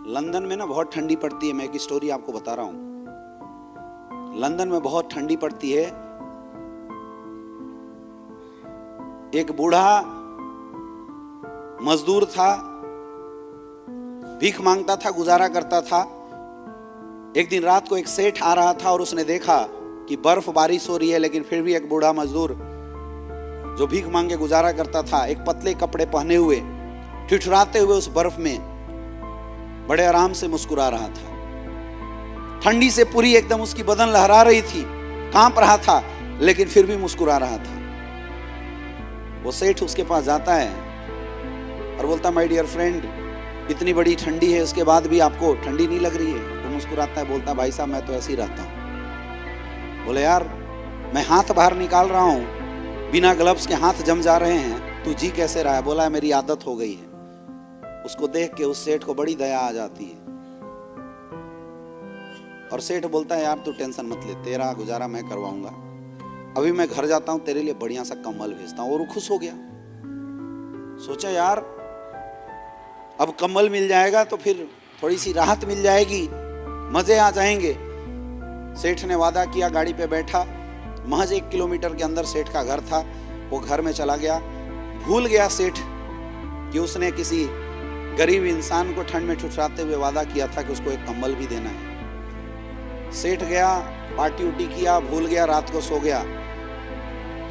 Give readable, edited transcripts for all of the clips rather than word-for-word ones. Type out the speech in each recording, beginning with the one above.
London में ना बहुत ठंडी पड़ती है। मैं एक स्टोरी आपको बता रहा हूं। लंदन में बहुत ठंडी पड़ती है। एक बूढ़ा मजदूर था, भीख मांगता था, गुजारा करता था। एक दिन रात को एक सेठ आ रहा था और उसने देखा कि बर्फ बारिश हो रही है, लेकिन फिर भी एक बूढ़ा मजदूर जो भीख मांग के गुजारा करता था, एक पतले कपड़े पहने हुए, ठिठुराते हुए उस बर्फ में बड़े आराम से मुस्कुरा रहा था। ठंडी से पूरी एकदम उसकी बदन लहरा रही थी, कांप रहा था, लेकिन फिर भी मुस्कुरा रहा था। वो सेठ उसके पास जाता है और बोलता, माय डियर फ्रेंड, इतनी बड़ी ठंडी है, उसके बाद भी आपको ठंडी नहीं लग रही है? वो मुस्कुराता है, बोलता, भाई साहब मैं तो ऐसे ही रहता हूं। बोले, यार मैं हाथ बाहर निकाल रहा हूं, बिना ग्लव्स के हाथ जम जा रहे हैं, तू जी कैसे रहा है? बोला, मेरी आदत हो गई है। उसको देख के उस सेठ को बड़ी दया आ जाती है और सेठ बोलता है, यार तू टेंशन मत ले, तेरा गुजारा मैं करवाऊंगा। अभी मैं घर जाता हूं, तेरे लिए बढ़िया सा कंबल भेजता हूं। और वो खुश हो गया। सोचा, यार अब कंबल मिल जाएगा तो फिर थोड़ी सी राहत मिल जाएगी, मजे आ जाएंगे। सेठ ने वादा किया, गाड़ी पे बैठा, महज 1 किलोमीटर के अंदर सेठ का घर था। वो घर में चला गया। भूल गया सेठ कि उसने किसी गरीब इंसान को ठंड में ठुठुराते हुए वादा किया था कि उसको एक कंबल भी देना है। सेठ गया, पार्टी उटी किया, भूल गया, रात को सो गया।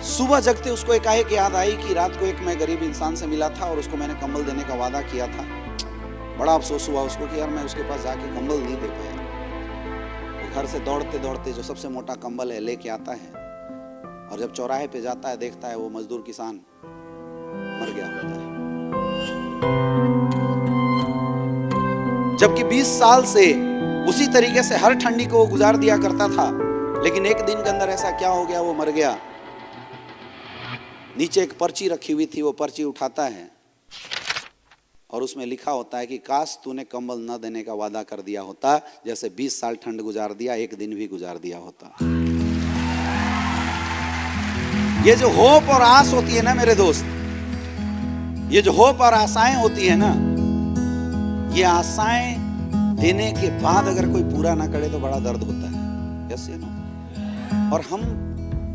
सुबह जगते उसको एकाएक याद आई कि रात को एक मैं गरीब इंसान से मिला था और उसको मैंने कंबल देने का वादा किया था। बड़ा अफसोस हुआ उसको कि यार मैं उसके पास जाके कंबल नहीं दे पाया। वो घर से दौड़ते दौड़ते जो सबसे मोटा कंबल है लेके आता है और जब चौराहे पे जाता है, देखता है वो मजदूर किसान मर गया होता है। जबकि 20 साल से उसी तरीके से हर ठंडी को वो गुजार दिया करता था, लेकिन एक दिन के अंदर ऐसा क्या हो गया, वो मर गया। नीचे एक पर्ची रखी हुई थी, वो पर्ची उठाता है और उसमें लिखा होता है कि काश तूने कंबल न देने का वादा कर दिया होता, जैसे 20 साल ठंड गुजार दिया, एक दिन भी गुजार दिया होता। ये जो होप और आस होती है ना मेरे दोस्त, ये जो होप और आशाएं होती है ना, ये आशाएं देने के बाद अगर कोई पूरा ना करे तो बड़ा दर्द होता है। यस या नो? और हम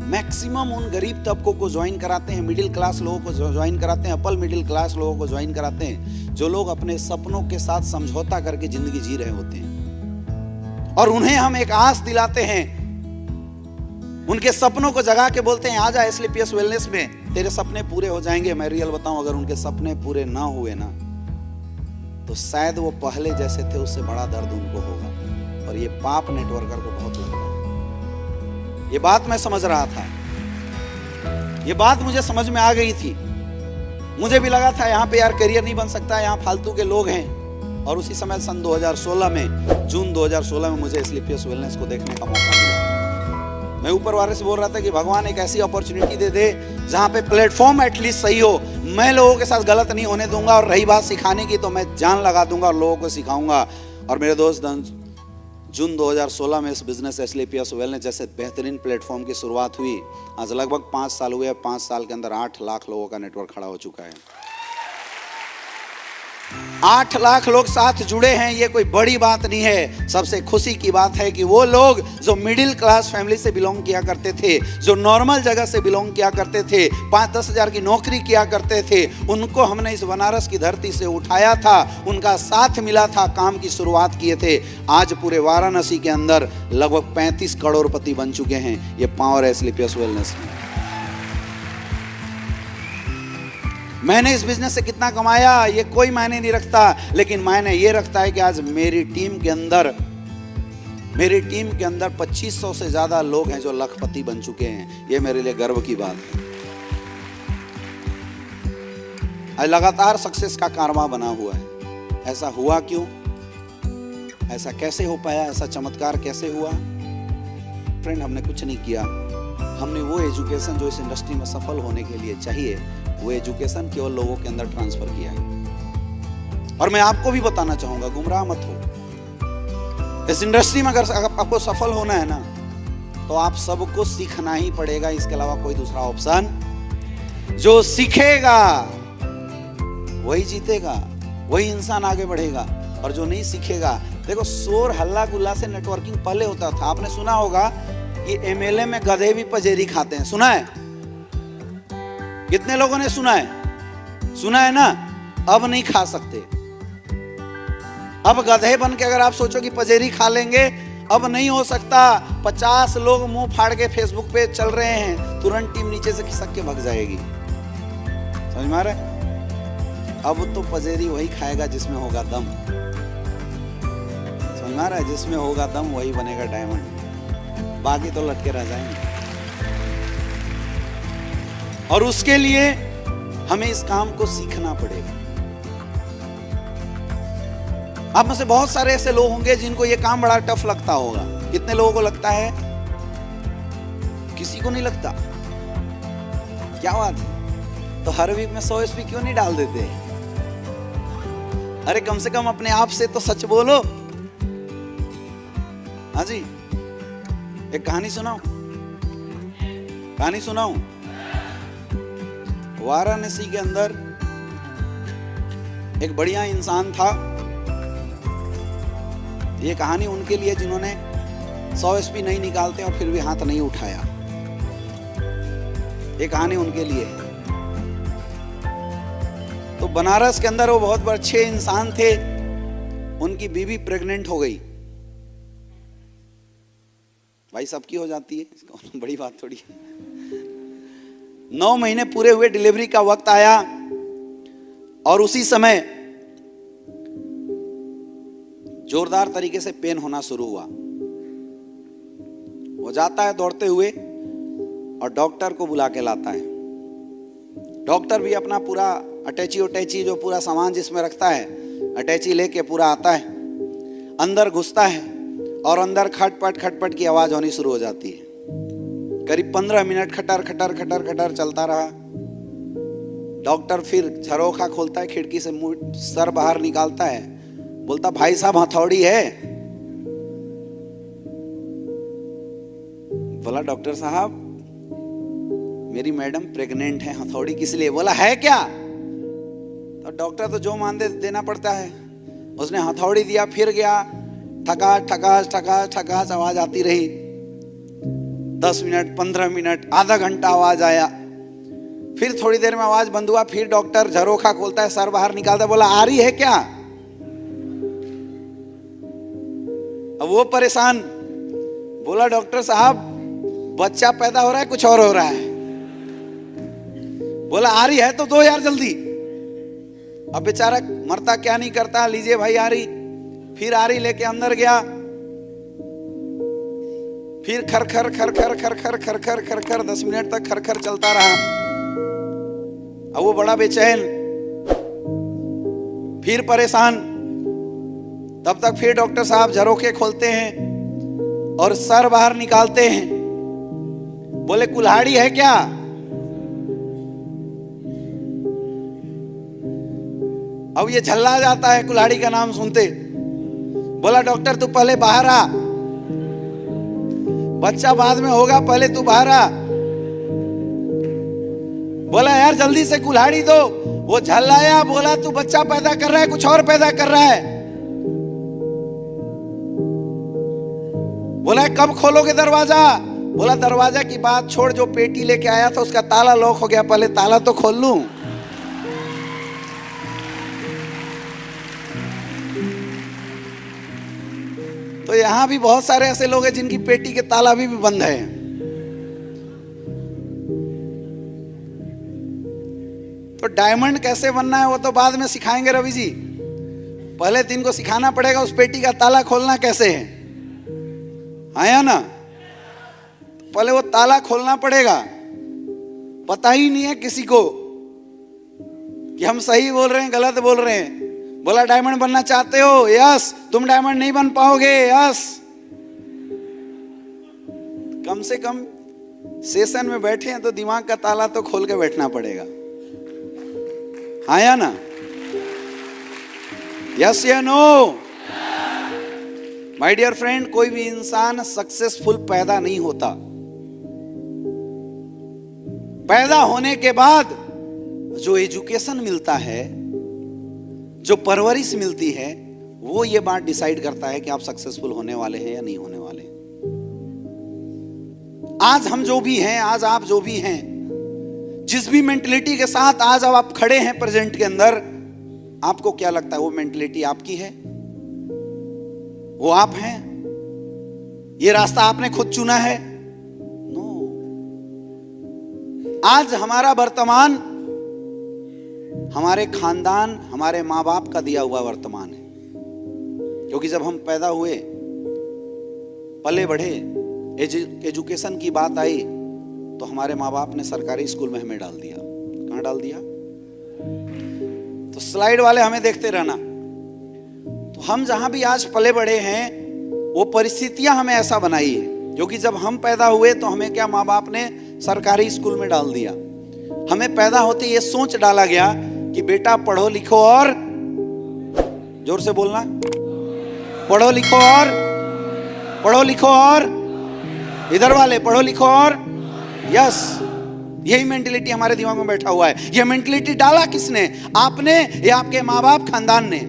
मैक्सिमम उन गरीब तबकों को ज्वाइन कराते हैं, मिडिल क्लास लोगों को ज्वाइन कराते हैं, अपर मिडिल क्लास लोगों को ज्वाइन कराते हैं, जो लोग अपने सपनों के साथ समझौता करके जिंदगी जी रहे होते हैं। और उन्हें हम एक आस दिलाते हैं, उनके सपनों को जगा के बोलते हैं, आजा एसलीपीएस वेलनेस में, तेरे सपने पूरे हो जाएंगे। मैं रियल बताऊं, अगर उनके सपने पूरे ना हुए ना, तो शायद वो पहले जैसे थे उससे बड़ा दर्द उनको होगा। और ये पाप नेटवर्कर को बहुत लगता है। ये बात मैं समझ रहा था, ये बात मुझे समझ में आ गई थी। मुझे भी लगा था यहाँ पे यार करियर नहीं बन सकता, यहाँ फालतू के लोग हैं। और उसी समय सन 2016 में, जून 2016 में मुझे एसलीपीएस वेलनेस को देखने का मौका मिला। मैं ऊपर वाले से बोल रहा था कि भगवान एक ऐसी अपॉर्चुनिटी दे दे जहाँ पे प्लेटफॉर्म एटलीस्ट सही हो। मैं लोगों के साथ गलत नहीं होने दूंगा, और रही बात सिखाने की तो मैं जान लगा दूंगा और लोगों को सिखाऊंगा। और मेरे दोस्त, जून 2016 में इस बिजनेस एसलीपीएस वेलनेस जैसे बेहतरीन प्लेटफॉर्म की शुरुआत हुई। आज लगभग 5 साल हुए। 5 साल के अंदर 8 लाख लोगों का नेटवर्क खड़ा हो चुका है। 8 लाख लोग साथ जुड़े हैं, ये कोई बड़ी बात नहीं है। सबसे खुशी की बात है कि वो लोग जो मिडिल क्लास फैमिली से बिलोंग किया करते थे, जो नॉर्मल जगह से बिलोंग किया करते थे, 5-10 हज़ार की नौकरी किया करते थे, उनको हमने इस बनारस की धरती से उठाया था, उनका साथ मिला था, काम की शुरुआत किए थे। आज पूरे वाराणसी के अंदर लगभग 35 करोड़पति बन चुके हैं। ये पावर है एसलीपीएस वेलनेस में। मैंने इस बिजनेस से कितना कमाया ये कोई मायने नहीं रखता, लेकिन मायने ये रखता है कि आज मेरी टीम के अंदर 2500 से ज्यादा लोग हैं जो लखपति बन चुके हैं। ये मेरे लिए गर्व की बात है। आज लगातार सक्सेस का कारवां बना हुआ है। ऐसा हुआ क्यों? ऐसा कैसे हो पाया? ऐसा चमत्कार कैसे हुआ? फ्रेंड, हमने कुछ नहीं किया। हमने वो एजुकेशन जो इस इंडस्ट्री में सफल होने के लिए चाहिए, वो एजुकेशन केवल लोगों के अंदर ट्रांसफर किया है। और मैं आपको भी बताना चाहूंगा, गुमराह मत हो। इस इंडस्ट्री में अगर आपको सफल होना है ना, तो आप सबको सीखना ही पड़ेगा। इसके अलावा कोई दूसरा ऑप्शन, जो सीखेगा वही जीतेगा, वही इंसान आगे बढ़ेगा। और जो नहीं सीखेगा, देखो शोर हल्ला गुल्ला से नेटवर्किंग पहले होता था। आपने सुना होगा कि एमएलए में गधे भी पजेरी खाते हैं, सुना है? कितने लोगों ने सुना है? सुना है ना? अब नहीं खा सकते। अब गधे बन के अगर आप सोचो कि पजेरी खा लेंगे, अब नहीं हो सकता। 50 लोग मुंह फाड़ के फेसबुक पे चल रहे हैं, तुरंत टीम नीचे से खिसक के भाग जाएगी। समझ में आ रहा है? अब तो पजेरी वही खाएगा जिसमें होगा दम। समझ में आ रहा है? जिसमें होगा दम वही बनेगा डायमंड, बाकी तो लटके रह जाएंगे। और उसके लिए हमें इस काम को सीखना पड़ेगा। आप में से बहुत सारे ऐसे लोग होंगे जिनको ये काम बड़ा टफ लगता होगा। कितने लोगों को लगता है? किसी को नहीं लगता। क्या बात है? तो हर वीक में 100 एसपी क्यों नहीं डाल देते? अरे कम से कम अपने आप से तो सच बोलो। हाँ जी, एक कहानी सुनाऊं? कहानी सुनाऊं? वाराणसी के अंदर एक बढ़िया इंसान था। ये कहानी उनके लिए जिन्होंने 100 एसपी नहीं निकालते और फिर भी हाथ नहीं उठाया। ये कहानी उनके लिए है। तो बनारस के अंदर वो बहुत अच्छे इंसान थे। उनकी बीवी प्रेग्नेंट हो गई। भाई सबकी हो जाती है, बड़ी बात थोड़ी। 9 महीने पूरे हुए, डिलीवरी का वक्त आया और उसी समय जोरदार तरीके से पेन होना शुरू हुआ। वो जाता है दौड़ते हुए और डॉक्टर को बुला के लाता है। डॉक्टर भी अपना पूरा अटैची जो पूरा सामान जिसमें रखता है, अटैची लेके पूरा आता है, अंदर घुसता है और अंदर खटपट की आवाज होनी शुरू हो जाती है। करीब 15 मिनट खटर खटर खटर खटर चलता रहा। डॉक्टर फिर झरोखा खोलता है, खिड़की से मुंह सर बाहर निकालता है, बोलता भाई साहब हथौड़ी है। बोला डॉक्टर साहब मेरी मैडम प्रेग्नेंट है, हथौड़ी किस लिए? बोला है क्या? तो डॉक्टर तो जो मान दे देना पड़ता है। उसने हथौड़ी दिया, फिर गया, ठकास ठकास ठकास ठकास आवाज आती रही। 10 मिनट, 15 मिनट, आधा घंटा आवाज आया। फिर थोड़ी देर में आवाज बंद हुआ। फिर डॉक्टर झरोखा खोलता है, सर बाहर निकालता है, बोला आ रही है क्या? अब वो परेशान, बोला डॉक्टर साहब बच्चा पैदा हो रहा है, कुछ और हो रहा है। बोला आ रही है तो दो यार जल्दी। अब बेचारा मरता क्या नहीं करता, लीजिए भाई आ रही। फिर आ रही लेके अंदर गया। फिर खर खर खर खर खर खर खर खर खर खर 10 मिनट तक खर खर चलता रहा। अब वो बड़ा बेचैन, फिर परेशान। तब तक फिर डॉक्टर साहब झरोखे खोलते हैं और सर बाहर निकालते हैं। बोले कुल्हाड़ी है क्या? अब ये झल्ला जाता है कुल्हाड़ी का नाम सुनते। बोला डॉक्टर तू पहले बाहर आ, बच्चा बाद में होगा, पहले तू बाहर आ। बोला यार जल्दी से कुल्हाड़ी दो। वो झल्लाया, बोला तू बच्चा पैदा कर रहा है, कुछ और पैदा कर रहा है। बोला कब खोलोगे दरवाजा? बोला दरवाजा की बात छोड़, जो पेटी लेके आया था उसका ताला लॉक हो गया, पहले ताला तो खोल लूं। तो यहां भी बहुत सारे ऐसे लोग हैं जिनकी पेटी के ताला भी बंद है। तो डायमंड कैसे बनना है वो तो बाद में सिखाएंगे रवि जी। पहले तो इनको सिखाना पड़ेगा उस पेटी का ताला खोलना कैसे है। आया ना? पहले वो ताला खोलना पड़ेगा। पता ही नहीं है किसी को कि हम सही बोल रहे हैं गलत बोल रहे हैं। बोला डायमंड बनना चाहते हो? यस। तुम डायमंड नहीं बन पाओगे? यस। कम से कम सेशन में बैठे हैं तो दिमाग का ताला तो खोल के बैठना पड़ेगा। आया ना? यस या नो? माय डियर फ्रेंड, कोई भी इंसान सक्सेसफुल पैदा नहीं होता। पैदा होने के बाद जो एजुकेशन मिलता है, जो परवरिश मिलती है, वो ये बात डिसाइड करता है कि आप सक्सेसफुल होने वाले हैं या नहीं होने वाले। आज हम जो भी हैं, आज आप जो भी हैं, जिस भी मेंटलिटी के साथ आज अब आप खड़े हैं प्रेजेंट के अंदर, आपको क्या लगता है वो मेंटलिटी आपकी है? वो आप हैं? ये रास्ता आपने खुद चुना है? नो। आज हमारा वर्तमान हमारे खानदान, हमारे माँ बाप का दिया हुआ वर्तमान है। क्योंकि जब हम पैदा हुए, पले बढ़े, एजुकेशन की बात आई तो हमारे माँ बाप ने सरकारी स्कूल में हमें डाल दिया। कहाँ डाल दिया? तो स्लाइड वाले हमें देखते रहना। तो हम जहां भी आज पले बढ़े हैं, वो परिस्थितियां हमें ऐसा बनाई है। क्योंकि जब हम पैदा हुए तो हमें क्या माँ बाप ने सरकारी स्कूल में डाल दिया। हमें पैदा होते ये सोच डाला गया कि बेटा पढ़ो लिखो और, जोर से बोलना, पढ़ो लिखो और, पढ़ो लिखो और, इधर वाले पढ़ो लिखो और, यस। यही मेंटलिटी हमारे दिमाग में बैठा हुआ है। यह मेंटलिटी डाला किसने? आपने या आपके माँ बाप, खानदान ने?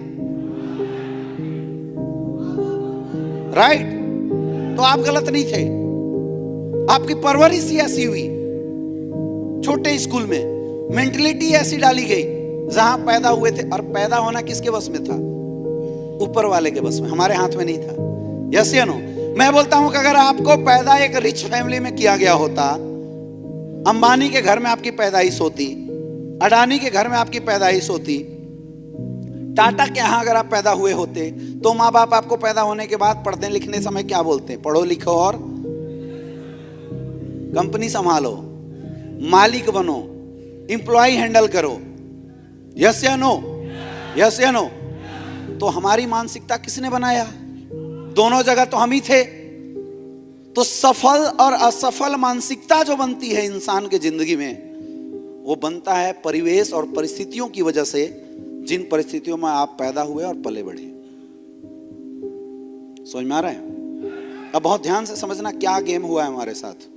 राइट? तो आप गलत नहीं थे, आपकी परवरिश ही ऐसी हुई। छोटे स्कूल में मेंटलिटी ऐसी डाली गई जहां पैदा हुए थे। और पैदा होना किसके बस में था? ऊपर वाले के बस में, हमारे हाथ में नहीं था। यस या नो? मैं बोलता हूं कि अगर आपको पैदा एक रिच फैमिली में किया गया होता, अंबानी के घर में आपकी पैदाइश होती, अडानी के घर में आपकी पैदाइश होती, टाटा के यहां अगर आप पैदा हुए होते, तो माँ बाप आपको पैदा होने के बाद पढ़ने लिखने समय क्या बोलते? पढ़ो लिखो और कंपनी संभालो, मालिक बनो, एम्प्लॉय हैंडल करो। यस या नो? यस या नो? तो हमारी मानसिकता किसने बनाया? दोनों जगह तो हम ही थे। तो सफल और असफल मानसिकता जो बनती है इंसान के जिंदगी में, वो बनता है परिवेश और परिस्थितियों की वजह से, जिन परिस्थितियों में आप पैदा हुए और पले बढ़े। समझ में आ रहा है? अब बहुत ध्यान से समझना क्या गेम हुआ है हमारे साथ।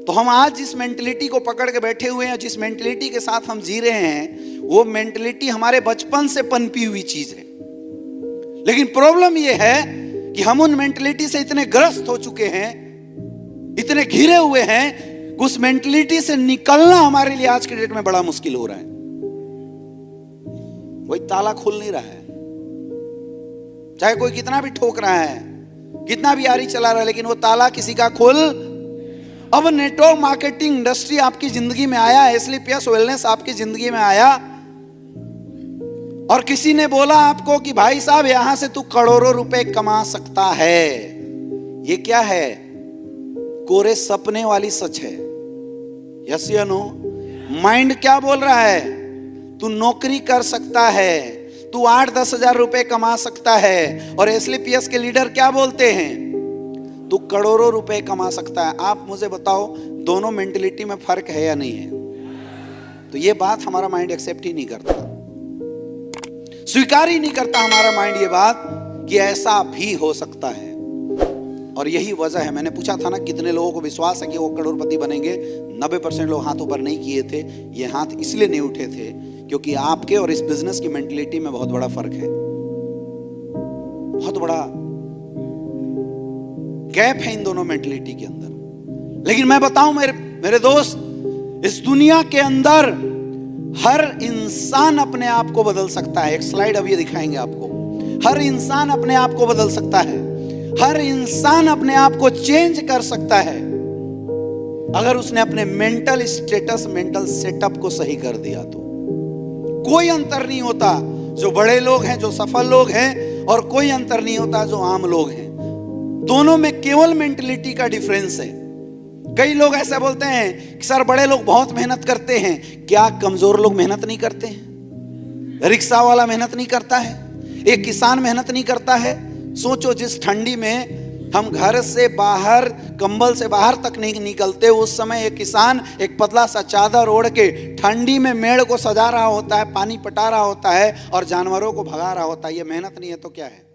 तो हम आज जिस मेंटलिटी को पकड़ के बैठे हुए हैं, जिस मेंटलिटी के साथ हम जी रहे हैं, वो मेंटलिटी हमारे बचपन से पनपी हुई चीज है। लेकिन प्रॉब्लम यह है कि हम उन मेंटलिटी से इतने ग्रस्त हो चुके हैं, इतने घिरे हुए हैं, उस मेंटलिटी से निकलना हमारे लिए आज के डेट में बड़ा मुश्किल हो रहा है। वही ताला खुल नहीं रहा है। चाहे कोई कितना भी ठोक रहा है, कितना भी आरी चला रहा है, लेकिन वो ताला किसी का खुल। अब नेटवर्क मार्केटिंग इंडस्ट्री आपकी जिंदगी में आया, एसलीपीएस वेलनेस आपकी जिंदगी में आया, और किसी ने बोला आपको कि भाई साहब यहां से तू करोड़ों रुपए कमा सकता है। ये क्या है? कोरे सपने वाली सच है। यस या नो? माइंड क्या बोल रहा है? तू नौकरी कर सकता है, तू 8-10 हजार रुपए कमा सकता है। और एसलीपीएस के लीडर क्या बोलते हैं? तू करोड़ों रुपए कमा सकता है। आप मुझे बताओ, दोनों मेंटलिटी में फर्क है या नहीं है? तो ये बात हमारा माइंड एक्सेप्ट ही नहीं करता, स्वीकार ही नहीं करता हमारा माइंड ये बात कि ऐसा भी हो सकता है। और यही वजह है, मैंने पूछा था ना कितने लोगों को विश्वास है कि वो करोड़पति बनेंगे। 90% लोग हाथ ऊपर नहीं किए थे। ये हाथ इसलिए नहीं उठे थे क्योंकि आपके और इस बिजनेस की मेंटलिटी में बहुत बड़ा फर्क है, बहुत बड़ा गैप है इन दोनों मेंटलिटी के अंदर। लेकिन मैं बताऊं मेरे दोस्त, इस दुनिया के अंदर हर इंसान अपने आप को बदल सकता है। एक स्लाइड अभी दिखाएंगे आपको। हर इंसान अपने आप को बदल सकता है, हर इंसान अपने आप को चेंज कर सकता है, अगर उसने अपने मेंटल स्टेटस, मेंटल सेटअप को सही कर दिया तो। कोई अंतर नहीं होता जो बड़े लोग हैं, जो सफल लोग हैं, और कोई अंतर नहीं होता जो आम लोग हैं। दोनों में केवल मेंटलिटी का डिफरेंस है। कई लोग ऐसा बोलते हैं कि सर बड़े लोग बहुत मेहनत करते हैं। क्या कमजोर लोग मेहनत नहीं करते हैं? रिक्शा वाला मेहनत नहीं करता है? एक किसान मेहनत नहीं करता है? सोचो, जिस ठंडी में हम घर से बाहर, कंबल से बाहर तक नहीं निकलते, उस समय एक किसान एक पतला सा चादर ओढ़ के ठंडी में मेड़ को सजा रहा होता है, पानी पटा रहा होता है और जानवरों को भगा रहा होता है। ये मेहनत नहीं है तो क्या है?